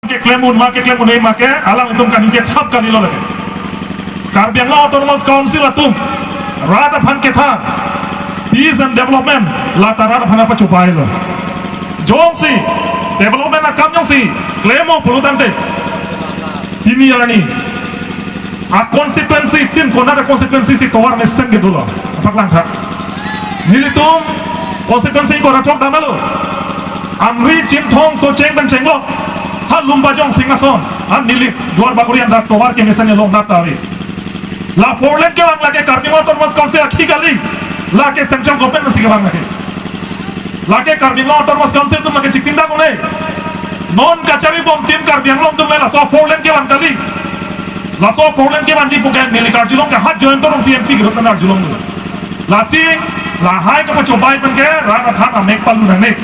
ke klemun ei make alang itum kan inje thap kan ilo lage Karbi Anglong Autonomous Council atum rada phan ke tha peace and development la tarada phana pa chupai lo jongsi development na kam jongsi klemo pulutante ini ani a consequence tin kona da consequence si towar mesen ke dulo paklang tha nilitum consequence ko rathok damalo amri chim thong so cheng ban chenglo ha lumba jong singason an nili duar bagurian da towar ke mesen lo na tawi la forlet ke bang lage Karbi Anglong Autonomous Council akhi gali la ke central government masi ke bang lage la ke Karbi Anglong Autonomous Council tum lage chikinda kone non kachari bom tim Karbi Anglong tum la so forlet ke bang gali la so forlet ke bang ji bukan nili karjulong ka hat join torong PMP ke hotan arjulong la si la hai ka pachobai pen ke rana thana mek palu na ne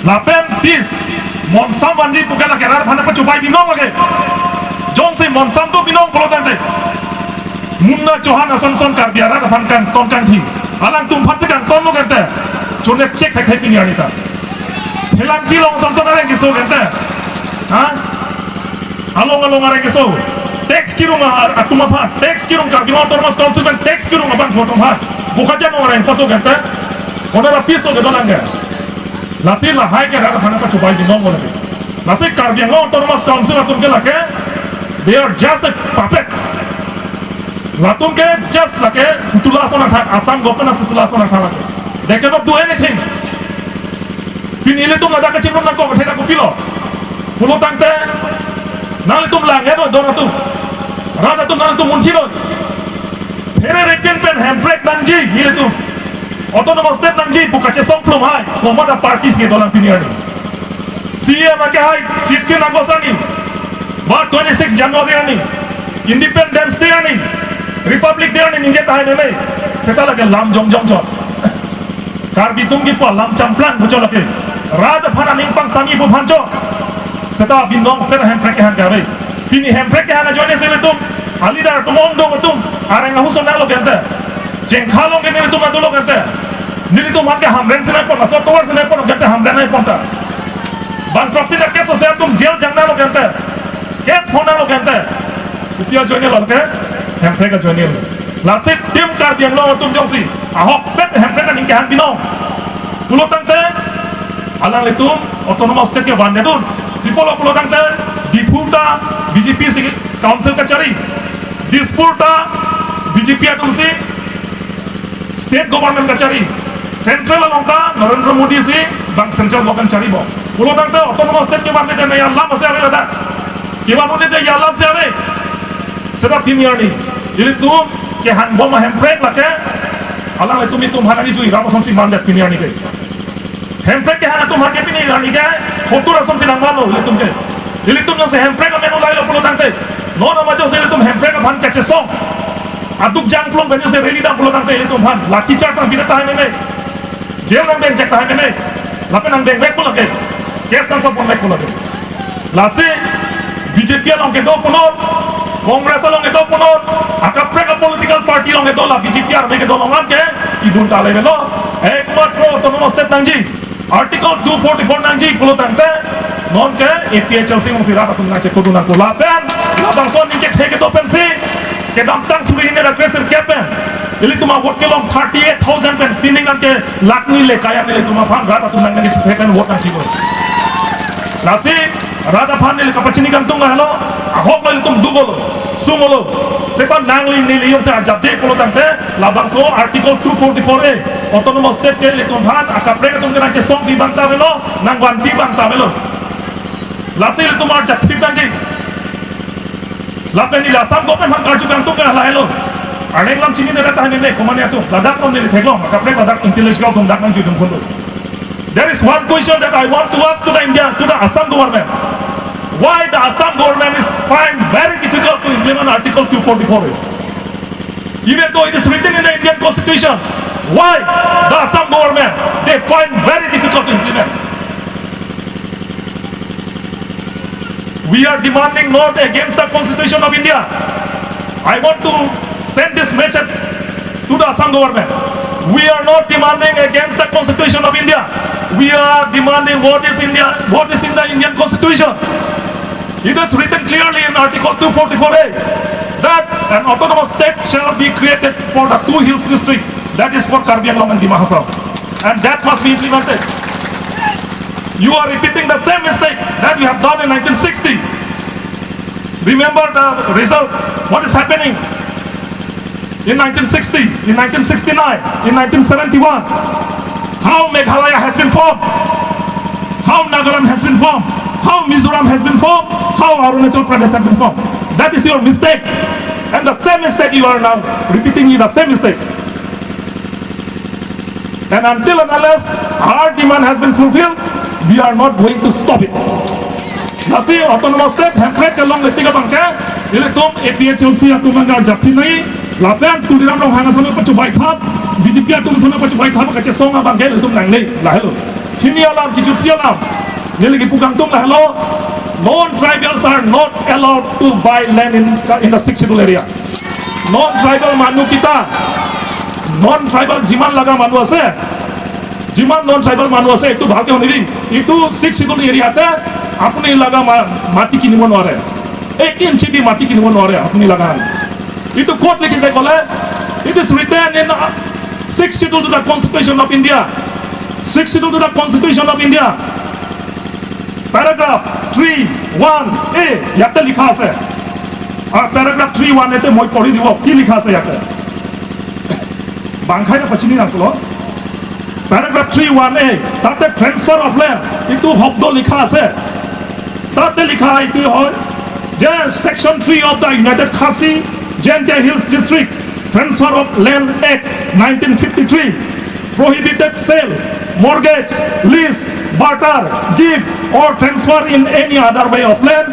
la pen peace monsam banji bukan lage rana thana pachobai binong lage jong se monsam to binong polotante Munna Johanna Sonson Karbiara Fan kan ton kan thi alang tum phat kan ton lo kante chone check khai kini anita helang kilong Sonson are giso kante ha along are giso tax kirung atuma pha tax kirung Karbi Anglong Autonomous Council ban tax kirung ban photo pha bukajan ore paso kante onara piece to gedolang ga lasi la hai ke ra phana pa chubai di nong ole lasi Karbi Anglong Autonomous Council atum ke lake they are just the puppets Latung ke just like putulasan Assam government putulasan they cannot do anything. Pinili tum ada kecil tum nangko berheda kupilo. Pulo tangte, nang tum langit do dona tum, rada tum nang tum muncilo. Here rekin pen handbrake nangji, ini tum. Autonomous state nangji buka cesong plum hai, komada parties ke dolang piniani. CM akehai 15 August ani, bar 26 January ani, Independence Day ani. Republic Day ni ninja tahu ni, seta lagi lam jong jot. Karbi tum kipo lam camplang bocor lagi. Rada phana ningpang sami bu phanjo. Seta bindong ter handbrake ke hangawe. Pini handbrake ke hanga joine sele tum. Alidar tumong dong tum. Arang ahu sonang lo kente. Jengkhalong ke nili tum adulo kente. Nili tum hanke hamren sene pon. Asal towar sene pon kente hamren ay ponta. Ban proxy na keso saya tum jail jangna lo kente. Kes phona lo kente. Upia joine lo ke. Handbrake join in. Lasit tim Karbi Anglong tum jongsi. Ahok pet handbrake ning ke han binong. Pulo tangte alang litum autonomous state ke bande dun. Dipolo pulo tangte dipurta BJP si council kachari. Dispurta BJP atumsi state government kachari. Central alongta Narendra Modi si bang central government chari bo. Pulo tangte autonomous state ke bande de ya lam se ave lada. Ke banu de ya lam se ave. Sebab piniani jadi tum ke han bom handbrake lake alang itu hanani jui ramasam si mandat piniani ke handbrake ke han tum hake piniani ke hotu rasam si nangmalo tum ke jadi tum se handbrake menu lai lo pulo tangte no no majo se tum handbrake ban kache song aduk jang plong benjo se reli dam pulo tangte tum han laki charge nang binata hai me jail nang beng jak hai me lape nang beng bek pulo ke kes nang pon bek pulo ke lasi BJP along ke do pulo Congress along itu punot, akapre political party along itu lah BJP arme ke dolongan ke, idun tale melo, ekmatro autonomous state nangji, article 244 nangji pulo tangte, non ke APHLC mesti rata tu ngace kudu nang pula pen, labang so ni ke theke to pensi, ke damtang suri ini ada pressure kepen, ili tuma vote ke long 38,000 pen, pining kan ke lakni le kaya ili tuma fan rata tu nang ngace theken vote nangji ko, lasi rata fan ili kapacini kan tunga hello. Ahok lagi tum dugolo, sumolo. Sepan nangling niliyong sa jabje pulo tangte, labang so article 244A, autonomous state ke litum han, akapre tum kena cesong di bangta melo, nangwan di bangta melo. Lasi litum arjat tip tangji. Lapen di lasam gopen han karju kantung ke halah elo. Areng lam cini nera tahan ini, komanya tu, ladak tom nili teglong, akapre ladak intelligence kau tum dak nang judung pundu. There is one question that I want to ask to the India, to the Assam government. Why the Assam government is find very difficult to implement Article 244? Even though it is written in the Indian Constitution, why the Assam government they find very difficult to implement? We are demanding not against the Constitution of India. I want to send this message to the Assam government. We are not demanding against the Constitution of India. We are demanding what is in the Indian Constitution. It is written clearly in Article 244A that an autonomous state shall be created for the two hills district, that is for Karbi Anglong and Dima Hasao, and that must be implemented. You are repeating the same mistake that you have done in 1960. Remember the result, what is happening in 1960, in 1969, in 1971, how Meghalaya has been formed, how Nagaland has been formed, how Mizoram has been formed, how Arunachal Pradesh has been formed. That is your mistake. And the same mistake you are now repeating, the same mistake. And until and unless our demand has been fulfilled, we are not going to stop it. Nasi autonomous state hamlet along the tiga bangka, ilatum APHLC atumangar japti nahi, lapen tuliram rong hanga sana pacu baithap, BJP atum sana pacu baithap kace songa bangka ilatum nangle lahelo. Kini alam kijutsi alam, nilagi pugang tung lahelo. Non-tribals are not allowed to buy land in the 6 schedule area. Non-tribal manu kita, non-tribal jiman laga manu ase, jiman non-tribal manu ase itu bhalke honibi, itu 6 schedule area te apni laga mati kinibo noare, 1 inch bhi mati kinibo noare apni laga. Itu court likise kole, it is written in 6 schedule to the Constitution of India, 6 schedule to the Constitution of India. Paragraph 3(1)(a) याते लिखा আছে और paragraph 3(1)(a) ते মই পঢ়ি দিব কি লিখা আছে ইয়াতে বাংখাই না পছিনি নাকলো paragraph 3(1)(a) তাতে transfer of land ইটো শব্দ লিখা আছে তাতে লিখা ইটো হয় যে section 3 of the United Khasi Jaintia Hills District Transfer of Land Act 1953 prohibited sale, mortgage, lease, barter, gift or transfer in any other way of land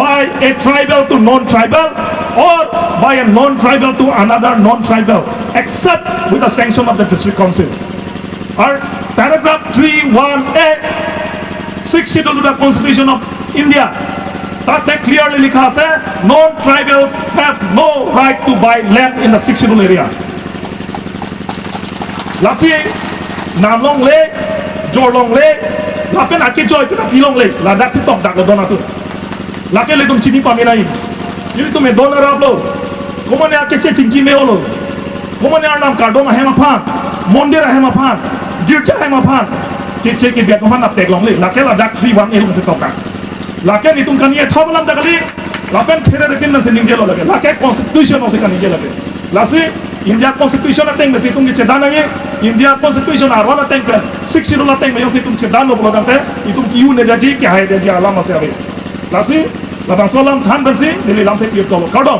by a tribal to non-tribal or by a non-tribal to another non-tribal except with the sanction of the district council. Or paragraph 3(1)(a) 6 schedule to the Constitution of India that clearly likha ase non-tribals have no right to buy land in the 6 schedule area. Lasi Namlong le, Jorlong le, lapen aki joy kita pilong le, la dak si tok dak le dona tu. Lake le tum chini paminai. Ini tu me dona rablo. Komane aki che chinki me olo. Komane arnam kardoma hema phan, mondir hema phan, girja hema phan. Ke che ke biak koman ap tek long le, lake la dak 3(1)(a) lo se tok dak. Lake ni tum kaniye thobalam dakali, lapen there rekin na se ninge lo lage. Lake constitution no se kaninge lage. Lasi India Constitution ateng mesi tum kiche danange India Constitution arwana ateng pe 6 schedule ateng me yosi tum che dano bolo dante itum kiu ne jaji ke hai de dia alama se ave lasi la solam than basi dili lam te piot ko kadom